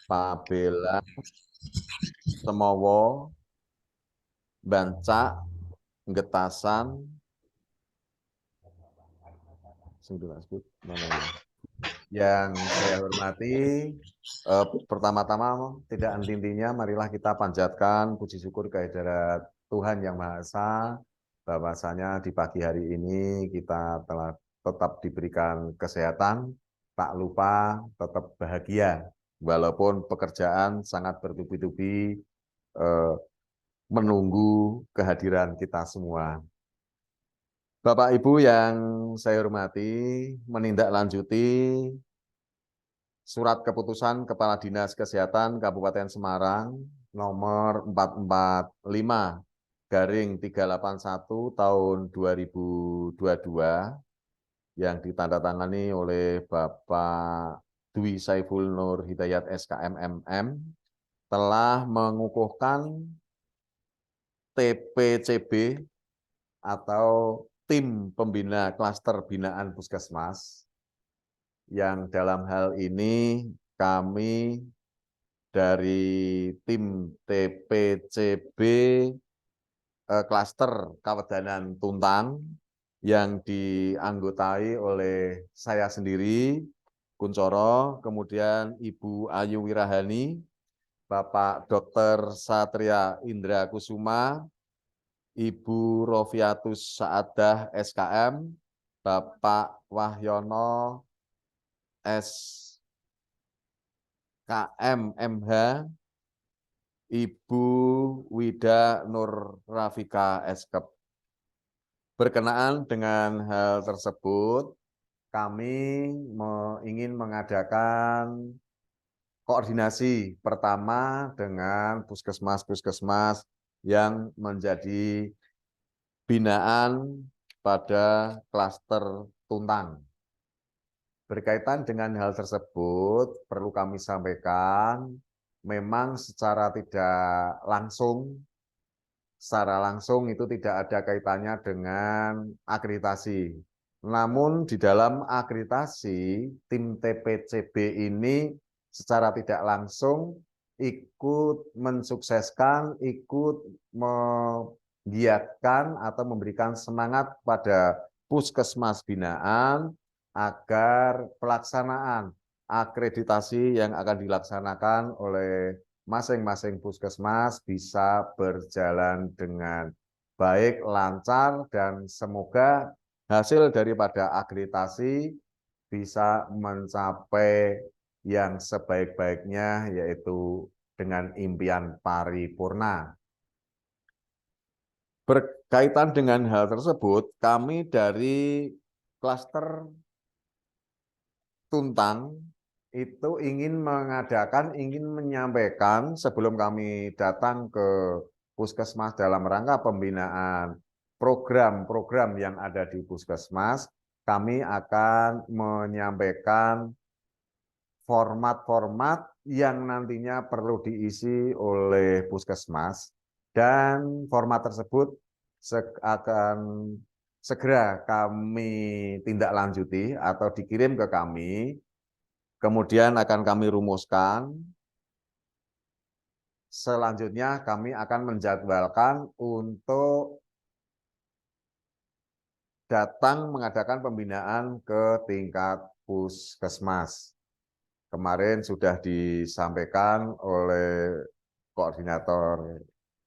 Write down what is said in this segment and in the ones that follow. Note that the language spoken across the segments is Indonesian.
Pabela, Semowo, Bancak, Getasan, mana ya? Yang saya hormati, pertama-tama tidak henti-hentinya, marilah kita panjatkan puji syukur kehadirat Tuhan Yang Maha Esa, bahwasanya di pagi hari ini kita telah tetap diberikan kesehatan, tak lupa tetap bahagia, walaupun pekerjaan sangat bertubi-tubi menunggu kehadiran kita semua. Bapak Ibu yang saya hormati, menindaklanjuti Surat Keputusan Kepala Dinas Kesehatan Kabupaten Semarang nomor 445/381 tahun 2022 yang ditandatangani oleh Bapak Dwi Saiful Nur Hidayat SKMMM telah mengukuhkan TPCB atau Tim Pembina Klaster Binaan Puskesmas, yang dalam hal ini kami dari tim TPCB Klaster Kawedanan Tuntang yang dianggotai oleh saya sendiri, Kuncoro, kemudian Ibu Ayu Wirahani, Bapak Dr. Satria Indra Kusuma, Ibu Rofiatus Saadah SKM, Bapak Wahyono SKM MH, Ibu Wida Nur Rafika Eskep. Berkenaan dengan hal tersebut, kami ingin mengadakan koordinasi pertama dengan puskesmas-puskesmas yang menjadi binaan pada klaster Tuntang. Berkaitan dengan hal tersebut, perlu kami sampaikan, memang secara langsung itu tidak ada kaitannya dengan akreditasi. Namun di dalam akreditasi, tim TPCB ini secara tidak langsung ikut mensukseskan, ikut menggiatkan atau memberikan semangat pada puskesmas binaan agar pelaksanaan akreditasi yang akan dilaksanakan oleh masing-masing puskesmas bisa berjalan dengan baik, lancar, dan semoga hasil daripada akreditasi bisa mencapai yang sebaik-baiknya, yaitu dengan impian paripurna. Berkaitan dengan hal tersebut, kami dari klaster Tuntang itu ingin menyampaikan sebelum kami datang ke puskesmas dalam rangka pembinaan program-program yang ada di puskesmas, kami akan menyampaikan format-format yang nantinya perlu diisi oleh puskesmas, dan format tersebut akan segera kami tindak lanjuti atau dikirim ke kami, kemudian akan kami rumuskan. Selanjutnya kami akan menjadwalkan untuk datang mengadakan pembinaan ke tingkat puskesmas. Kemarin sudah disampaikan oleh koordinator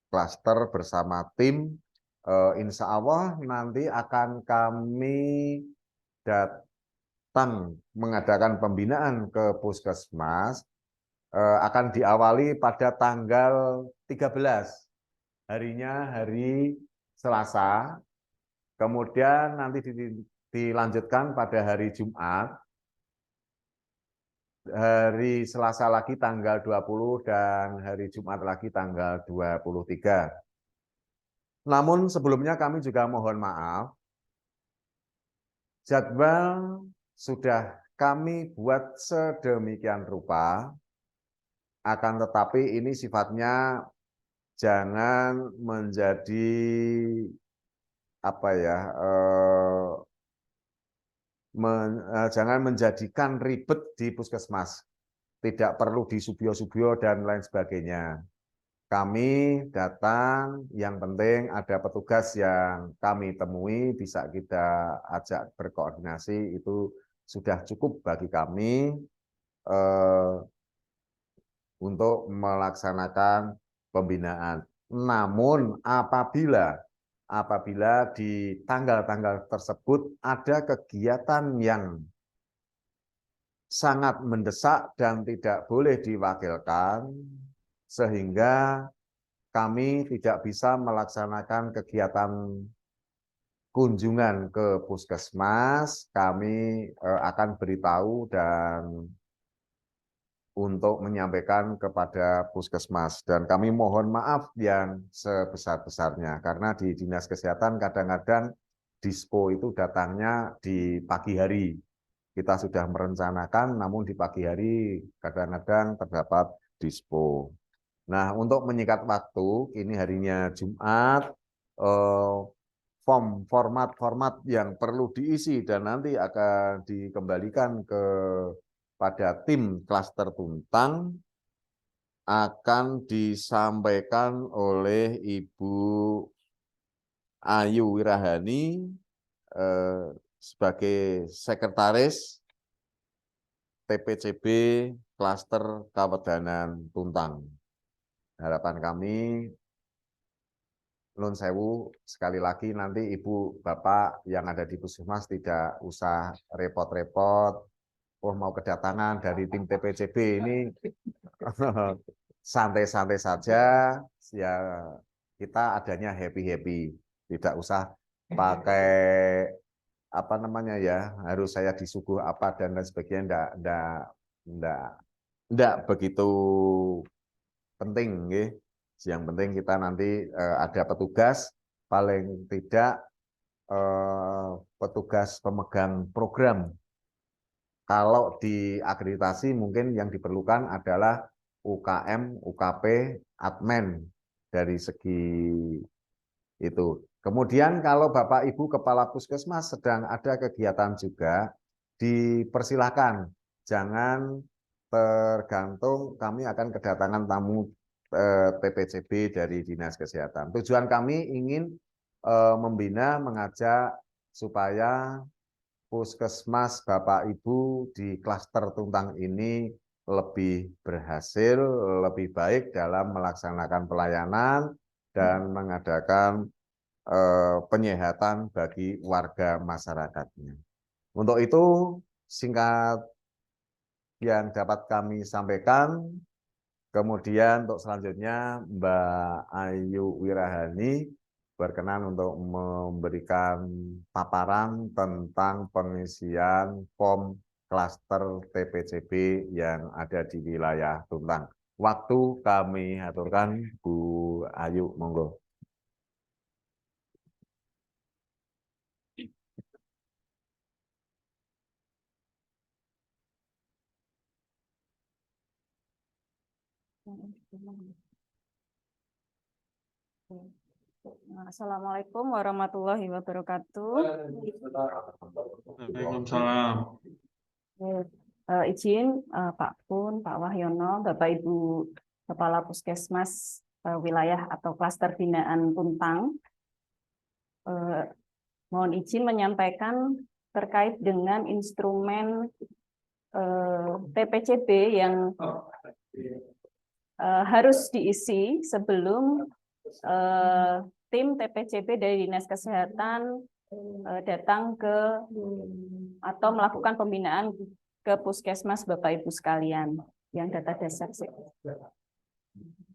klaster bersama tim. Insya Allah nanti akan kami datang mengadakan pembinaan ke puskesmas, akan diawali pada tanggal 13, harinya hari Selasa, kemudian nanti dilanjutkan pada hari Jumat, hari Selasa lagi tanggal 20 dan hari Jumat lagi tanggal 23. Namun sebelumnya kami juga mohon maaf, jadwal sudah kami buat sedemikian rupa, akan tetapi ini sifatnya jangan menjadi jangan menjadikan ribet di puskesmas. tidak perlu disubyo-subyo dan lain sebagainya. Kami datang, yang penting ada petugas yang kami temui, bisa kita ajak berkoordinasi, itu sudah cukup bagi kami untuk melaksanakan pembinaan. Namun apabila di tanggal-tanggal tersebut ada kegiatan yang sangat mendesak dan tidak boleh diwakilkan, sehingga kami tidak bisa melaksanakan kegiatan kunjungan ke puskesmas, kami akan beritahu dan untuk menyampaikan kepada puskesmas. Dan kami mohon maaf yang sebesar-besarnya, karena di Dinas Kesehatan kadang-kadang dispo itu datangnya di pagi hari. Kita sudah merencanakan, namun di pagi hari kadang-kadang terdapat dispo. Nah, untuk menyikat waktu, ini harinya Jumat, format-format yang perlu diisi dan nanti akan dikembalikan pada tim klaster Tuntang akan disampaikan oleh Ibu Ayu Wirahani sebagai sekretaris TPCB klaster Kawedanan Tuntang. Harapan kami, Nun sewu, sekali lagi nanti Ibu Bapak yang ada di puskesmas tidak usah repot-repot, mau kedatangan dari tim TPCB ini santai-santai saja, ya kita adanya happy-happy, tidak usah pakai apa namanya ya, harus saya disuguh apa dan lain sebagainya, enggak begitu penting, nggih. Yang penting kita nanti ada petugas, paling tidak petugas pemegang program. Kalau di akreditasi mungkin yang diperlukan adalah UKM, UKP, admin dari segi itu. Kemudian kalau Bapak Ibu Kepala Puskesmas sedang ada kegiatan juga, dipersilakan. Jangan tergantung kami akan kedatangan tamu TPCB dari Dinas Kesehatan. Tujuan kami ingin membina, mengajak supaya puskesmas Bapak Ibu di klaster Tuntang ini lebih berhasil, lebih baik dalam melaksanakan pelayanan dan mengadakan penyehatan bagi warga masyarakatnya. Untuk itu, singkat yang dapat kami sampaikan. Kemudian untuk selanjutnya Mbak Ayu Wirahani berkenan untuk memberikan paparan tentang pengisian form klaster TPCB yang ada di wilayah Tuntang. Waktu kami aturkan, Bu Ayu, monggo. Assalamualaikum warahmatullahi wabarakatuh. Waalaikumsalam. Izin Pak Pun, Pak Wahyono, Bapak Ibu Kepala Puskesmas wilayah atau klaster binaan Tuntang, mohon izin menyampaikan terkait dengan instrumen TPCB yang harus diisi sebelum tim TPCB dari Dinas Kesehatan datang ke atau melakukan pembinaan ke puskesmas Bapak Ibu sekalian yang data dasar.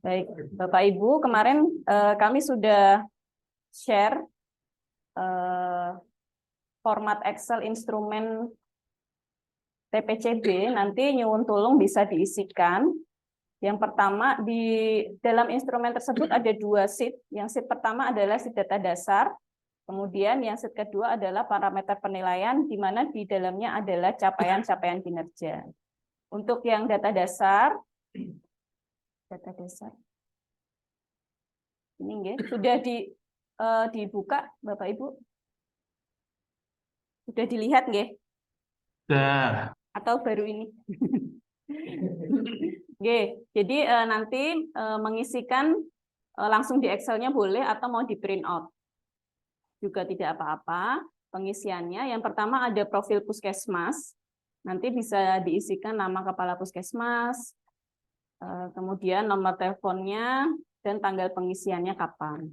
Baik, Bapak Ibu, kemarin kami sudah share format Excel instrumen TPCB, nanti nyuwun tulung bisa diisikan. Yang pertama, di dalam instrumen tersebut ada 2 sheet. Yang sheet pertama adalah sheet data dasar, kemudian yang sheet kedua adalah parameter penilaian, di mana di dalamnya adalah capaian-capaian kinerja. Untuk yang data dasar ini sudah dibuka, Bapak Ibu? Sudah dilihat nggih? Sudah. Atau baru ini? Oke, jadi nanti mengisikan langsung di Excel-nya boleh atau mau di print out juga tidak apa-apa. Pengisiannya yang pertama ada profil puskesmas, nanti bisa diisikan nama kepala puskesmas, kemudian nomor teleponnya dan tanggal pengisiannya kapan.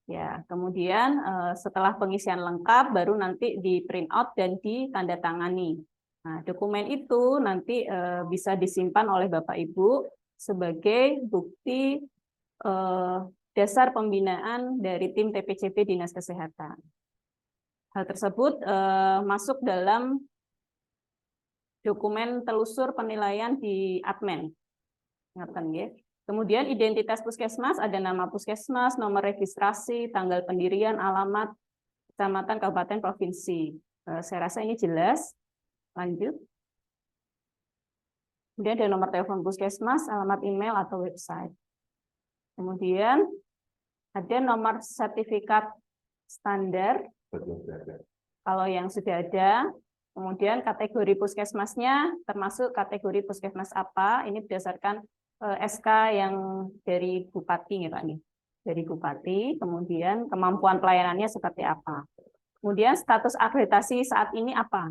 Ya, kemudian setelah pengisian lengkap baru nanti di print out dan ditandatangani. Nah, dokumen itu nanti bisa disimpan oleh Bapak Ibu sebagai bukti dasar pembinaan dari tim TPCP Dinas Kesehatan. Hal tersebut masuk dalam dokumen telusur penilaian di Admen. Ingatkan ya. Kemudian identitas puskesmas, ada nama puskesmas, nomor registrasi, tanggal pendirian, alamat, kecamatan, kabupaten, provinsi. Saya rasa ini jelas. Lanjut. Kemudian ada nomor telepon puskesmas, alamat email atau website. Kemudian ada nomor sertifikat standar. Kalau yang sudah ada. Kemudian kategori puskesmasnya termasuk kategori puskesmas apa. Ini berdasarkan SK yang dari Bupati ya Pak nih, dari Bupati, kemudian kemampuan pelayanannya seperti apa. Kemudian status akreditasi saat ini apa?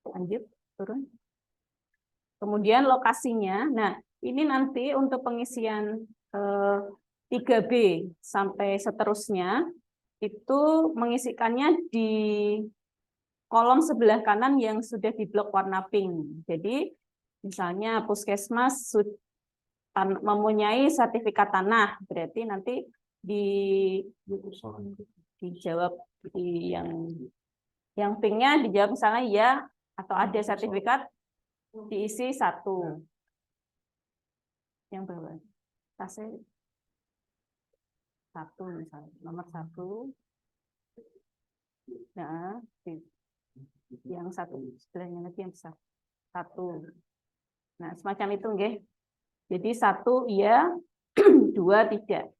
Lanjut, turun. Kemudian lokasinya, nah ini nanti untuk pengisian 3B sampai seterusnya, itu mengisikannya di kolom sebelah kanan yang sudah di blok warna pink. Jadi misalnya puskesmas mempunyai sertifikat tanah, berarti nanti dijawab di yang pinknya dijawab misalnya ya atau ada sertifikat, diisi 1. Yang bawah tasnya 1 misalnya nomor 1. Nah, yang 1 sebelahnya lagi yang besar 1. Nah, semacam itu nggih. Jadi 1 iya, 2 tidak.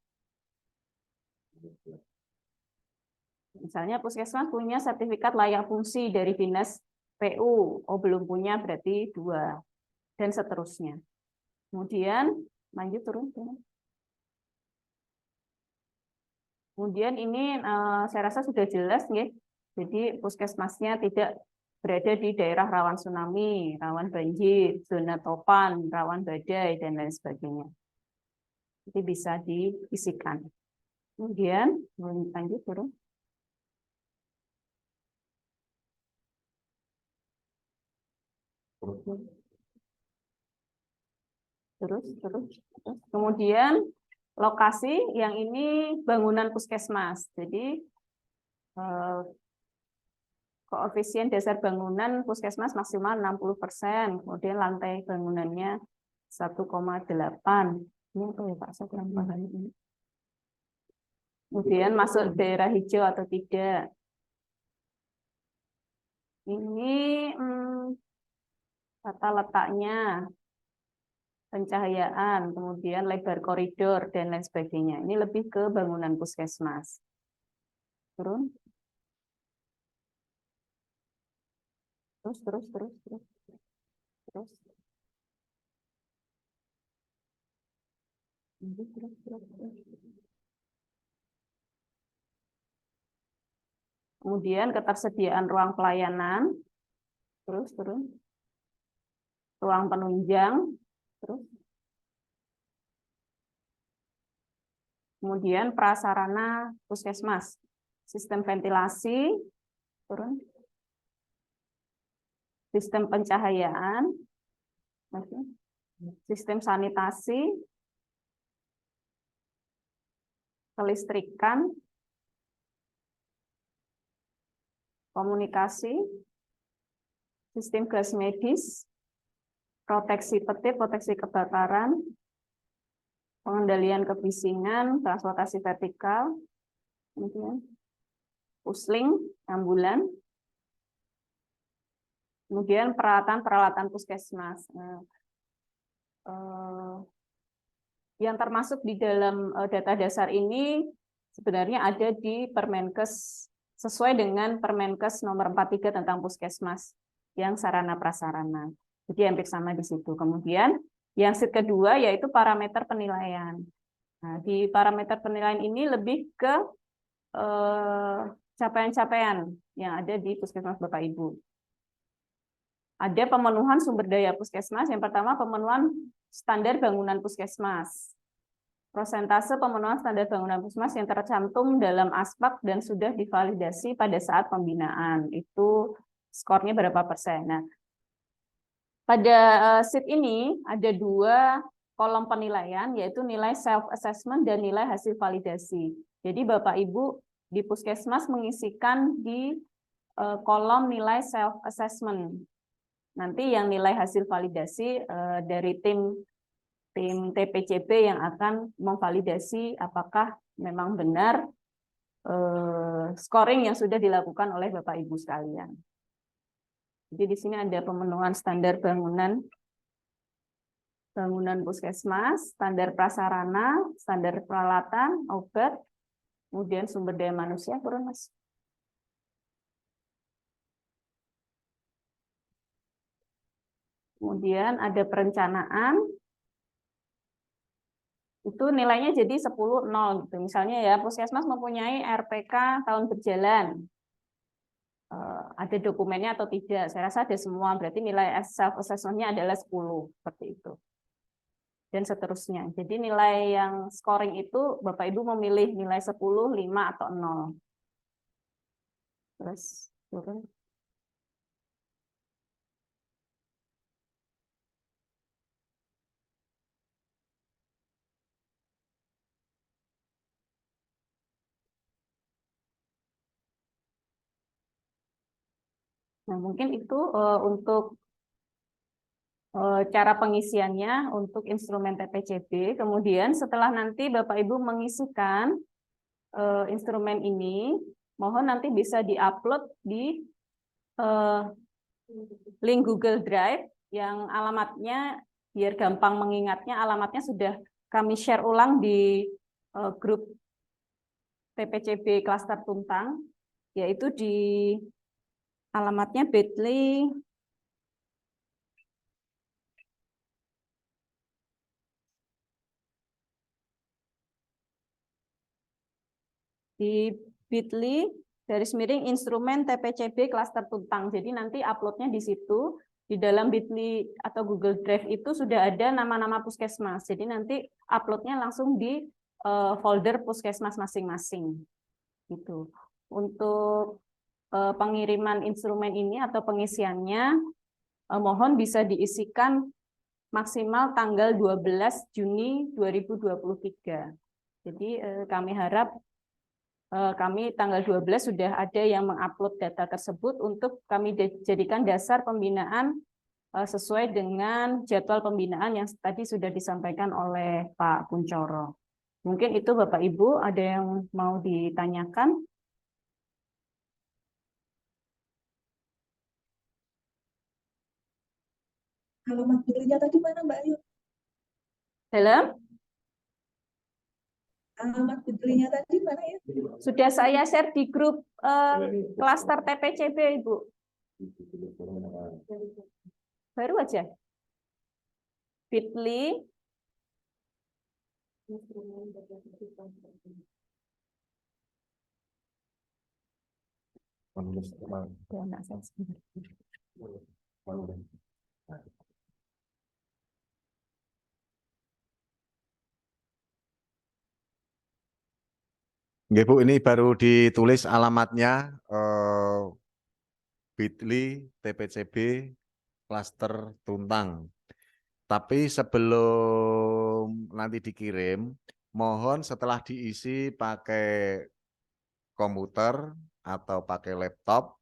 Misalnya puskesmas punya sertifikat layak fungsi dari Dinas PU, oh belum punya berarti 2, dan seterusnya. Kemudian lanjut turun. Kemudian ini saya rasa sudah jelas nggih. Jadi puskesmasnya tidak berada di daerah rawan tsunami, rawan banjir, zona topan, rawan badai, dan lain sebagainya. Jadi bisa diisikan. Kemudian lanjut turun. Terus. Kemudian lokasi yang ini bangunan puskesmas. Jadi koefisien dasar bangunan puskesmas maksimal 60%, kemudian lantai bangunannya 1,8. Ini apa ya Pak? Saya kurang paham ini. Kemudian masuk daerah hijau atau tidak. Ini tata letaknya, pencahayaan, kemudian lebar koridor, dan lain sebagainya. Ini lebih ke bangunan puskesmas. Turun. Terus. Kemudian ketersediaan ruang pelayanan, turun. Ruang penunjang, terus. Kemudian prasarana puskesmas, sistem ventilasi, turun. Sistem pencahayaan, sistem sanitasi, kelistrikan, komunikasi, sistem gas medis, proteksi petir, proteksi kebakaran, pengendalian kebisingan, transportasi vertikal, kemudian pusling, ambulan, kemudian peralatan puskesmas. Yang termasuk di dalam data dasar ini sebenarnya ada di Permenkes, sesuai dengan Permenkes nomor 43 tentang puskesmas. yang sarana prasarana. Jadi hampir sama di situ. Kemudian yang sheet kedua yaitu parameter penilaian. Nah, di parameter penilaian ini lebih ke capaian-capaian yang ada di Puskesmas Bapak Ibu. Ada pemenuhan sumber daya Puskesmas. Yang pertama pemenuhan standar bangunan Puskesmas. Persentase pemenuhan standar bangunan Puskesmas yang tercantum dalam aspek dan sudah divalidasi pada saat pembinaan. Itu skornya berapa persen. Nah, pada sheet ini ada dua kolom penilaian, yaitu nilai self-assessment dan nilai hasil validasi. Jadi Bapak Ibu di Puskesmas mengisikan di kolom nilai self-assessment. Nanti yang nilai hasil validasi dari tim TPCB yang akan memvalidasi apakah memang benar scoring yang sudah dilakukan oleh Bapak Ibu sekalian. Jadi di sini ada pemenuhan standar bangunan Puskesmas, standar prasarana, standar peralatan, obat, kemudian sumber daya manusia, turun Mas. Kemudian ada perencanaan, itu nilainya jadi 10-0 gitu. Misalnya ya, Puskesmas mempunyai RPK tahun berjalan. Ada dokumennya atau tidak? Saya rasa ada semua, berarti nilai self-assessment-nya adalah 10, seperti itu. Dan seterusnya. Jadi nilai yang scoring itu Bapak Ibu memilih nilai 10, 5, atau 0. Terus turun. Nah, mungkin itu untuk cara pengisiannya untuk instrumen TPCB. Kemudian setelah nanti Bapak Ibu mengisikan instrumen ini, mohon nanti bisa diupload di link Google Drive yang alamatnya, biar gampang mengingatnya, alamatnya sudah kami share ulang di grup TPCB Klaster Tuntang, yaitu di alamatnya bit.ly /instrumen TPCB Klaster Tuntang. Jadi nanti uploadnya di situ, di dalam bit.ly atau Google Drive itu sudah ada nama-nama Puskesmas. Jadi nanti uploadnya langsung di folder Puskesmas masing-masing. Gitu. Untuk pengiriman instrumen ini atau pengisiannya, mohon bisa diisikan maksimal tanggal 12 Juni 2023. Jadi kami harap kami tanggal 12 sudah ada yang mengupload data tersebut untuk kami jadikan dasar pembinaan sesuai dengan jadwal pembinaan yang tadi sudah disampaikan oleh Pak Kuncoro. Mungkin itu Bapak Ibu ada yang mau ditanyakan? Alamat bit.ly-nya tadi mana Mbak Ayu? Dalam? Alamat bit.ly-nya tadi mana ya? Sudah saya share di grup klaster TPCB, Ibu. Baru aja. bit.ly Nggih, Bu, ini baru ditulis alamatnya bit.ly TPCB Klaster Tuntang. Tapi sebelum nanti dikirim, mohon setelah diisi pakai komputer atau pakai laptop,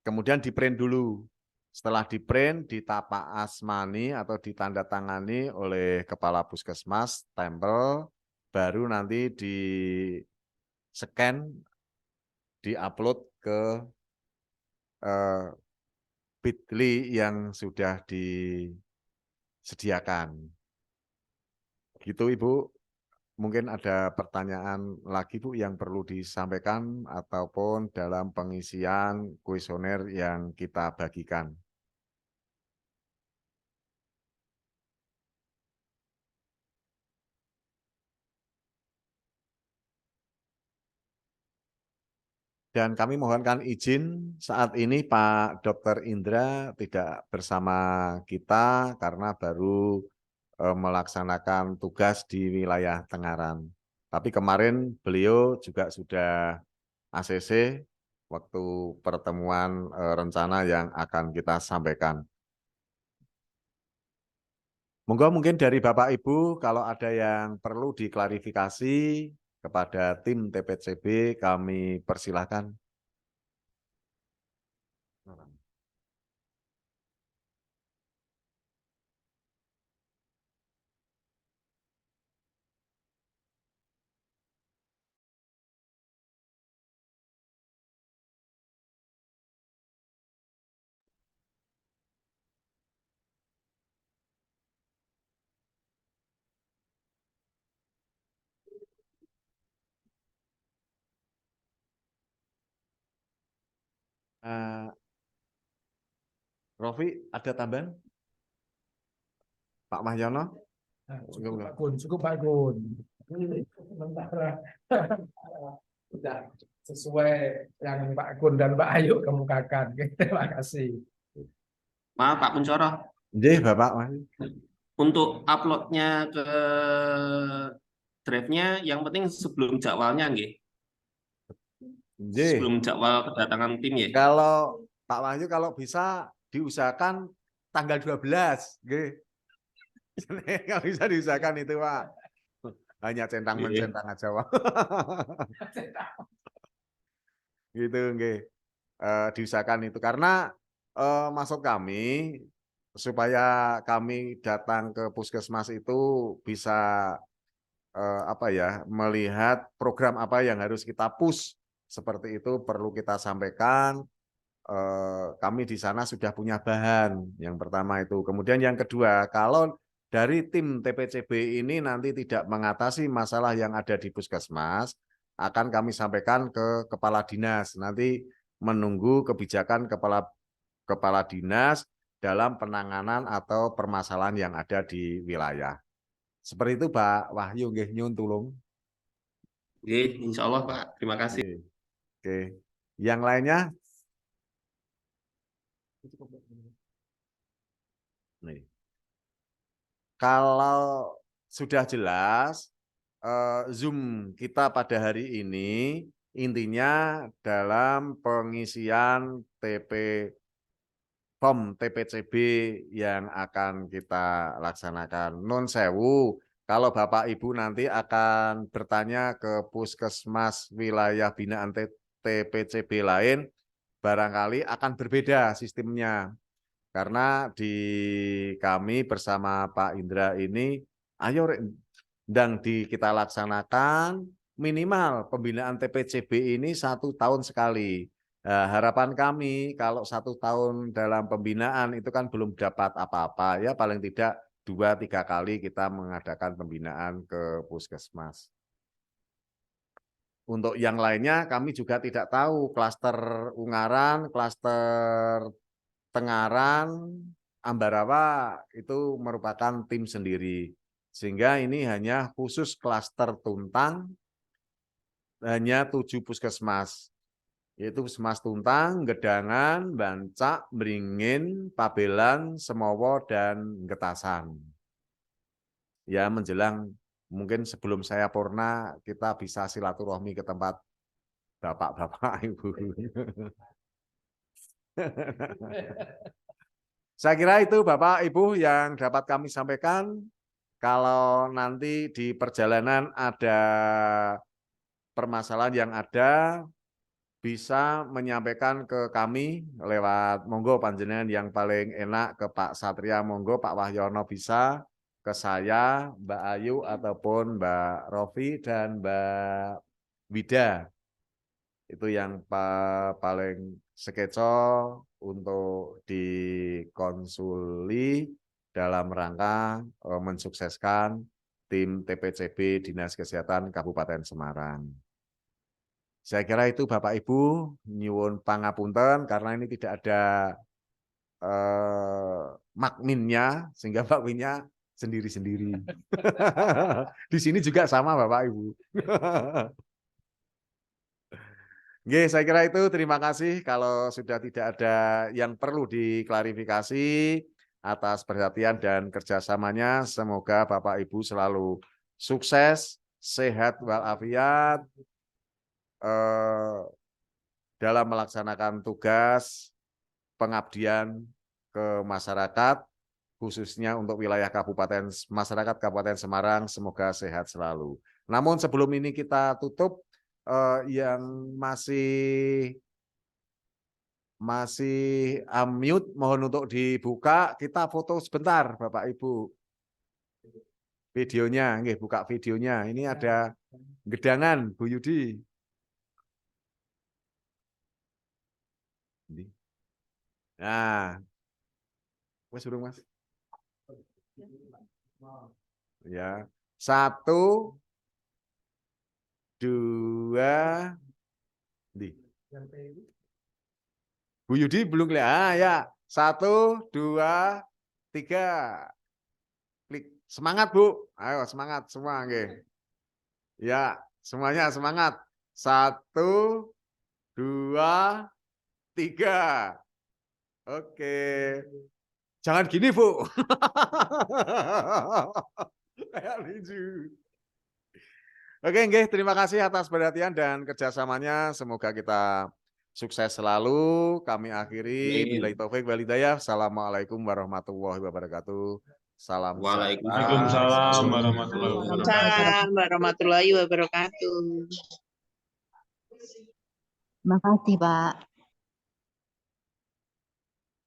kemudian di-print dulu. Setelah di-print, ditapak asmani atau ditandatangani oleh Kepala Puskesmas, stempel, baru nanti di-scan, di-upload ke bit.ly yang sudah disediakan. Gitu, Ibu. mungkin ada pertanyaan lagi Bu yang perlu disampaikan ataupun dalam pengisian kuesioner yang kita bagikan. Dan kami mohonkan izin saat ini Pak Dr. Indra tidak bersama kita karena baru melaksanakan tugas di wilayah Tengaran. Tapi kemarin beliau juga sudah ACC waktu pertemuan rencana yang akan kita sampaikan. Monggo mungkin dari Bapak Ibu kalau ada yang perlu diklarifikasi kepada tim TPCB kami persilahkan. Rofi, ada tambahan? Pak Mahyono? Cukup Pak Gun, cukup Pak Gun. Sementara sudah sesuai yang Pak Gun dan Pak Ayu kemukakan. Terima kasih. Maaf Pak Kuncoro, Nggih, Bapak Wahyu. untuk uploadnya ke drive-nya yang penting sebelum jadwalnya nggih. Nggih. Sebelum jadwal kedatangan tim ya. Kalau Pak Wahyu kalau bisa diusahakan tanggal 12, nggih. Kalau bisa diusahakan itu, Pak. Hanya centang-mencentang aja, Pak. Gitu, nggih. Diusahakan itu karena maksud kami supaya kami datang ke puskesmas itu bisa apa ya, melihat program apa yang harus kita push seperti itu perlu kita sampaikan. Kami di sana sudah punya bahan. Yang pertama itu. Kemudian yang kedua, kalau dari tim TPCB ini nanti tidak mengatasi masalah yang ada di puskesmas, akan kami sampaikan ke kepala dinas. Nanti menunggu kebijakan kepala dinas dalam penanganan atau permasalahan yang ada di wilayah. Seperti itu Pak Wahyu, nggih nyuwun tulung. Oke, insya Allah Pak, terima kasih. Oke. Yang lainnya? Nih. Kalau sudah jelas Zoom kita pada hari ini intinya dalam pengisian form TPCB yang akan kita laksanakan. Nun sewu, kalau Bapak Ibu nanti akan bertanya ke puskesmas wilayah binaan TPCB lain, barangkali akan berbeda sistemnya. Karena di kami bersama Pak Indra ini, ayo sedang kita laksanakan minimal pembinaan TPCB ini 1 tahun sekali. Harapan kami kalau 1 tahun dalam pembinaan itu kan belum dapat apa-apa, ya paling tidak 2-3 kali kita mengadakan pembinaan ke puskesmas. Untuk yang lainnya kami juga tidak tahu, klaster Ungaran, klaster Tengaran, Ambarawa itu merupakan tim sendiri. Sehingga ini hanya khusus klaster Tuntang, hanya 7 puskesmas. Yaitu Puskesmas Tuntang, Gedangan, Bancak, Beringin, Pabelan, Semowo, dan Getasan. Ya menjelang mungkin sebelum saya purna, kita bisa silaturahmi ke tempat bapak-bapak, ibu. Saya kira itu Bapak Ibu yang dapat kami sampaikan. Kalau nanti di perjalanan ada permasalahan yang ada, bisa menyampaikan ke kami lewat monggo panjenengan yang paling enak ke Pak Satria, monggo Pak Wahyono bisa, ke saya, Mbak Ayu ataupun Mbak Rofi dan Mbak Wida. Itu yang paling skeco untuk dikonsuli dalam rangka mensukseskan tim TPCB Dinas Kesehatan Kabupaten Semarang. Saya kira itu Bapak Ibu, nyuwun pangapunten karena ini tidak ada makminnya, sehingga makminnya sendiri-sendiri. Di sini juga sama Bapak Ibu. Oke, saya kira itu. Terima kasih. Kalau sudah tidak ada yang perlu diklarifikasi atas perhatian dan kerjasamanya, semoga Bapak Ibu selalu sukses, sehat walafiat dalam melaksanakan tugas pengabdian ke masyarakat, khususnya untuk wilayah masyarakat Kabupaten Semarang, semoga sehat selalu. Namun sebelum ini kita tutup, yang masih unmute, mohon untuk dibuka, kita foto sebentar Bapak Ibu. Videonya, nggih, buka videonya. Ini ada gedangan Bu Yudi. Nah, wes urung Mas. Ya, 1, 2, Bu Yudi belum kelihatan. Ya, 1, 2, 3. Klik. Semangat Bu. Ayo semangat semua, nggih. Ya, semuanya semangat. 1, 2, 3. Oke. Jangan gini, Bu. Kayak lucu. Oke, nggih, terima kasih atas perhatian dan kerjasamanya. Semoga kita sukses selalu. Kami akhiri. Billahi taufik wal hidayah. Assalamualaikum warahmatullahi wabarakatuh. Salam Waalaikumsalam warahmatullahi wabarakatuh. Waalaikumsalam warahmatullahi wabarakatuh. Terima kasih, Pak.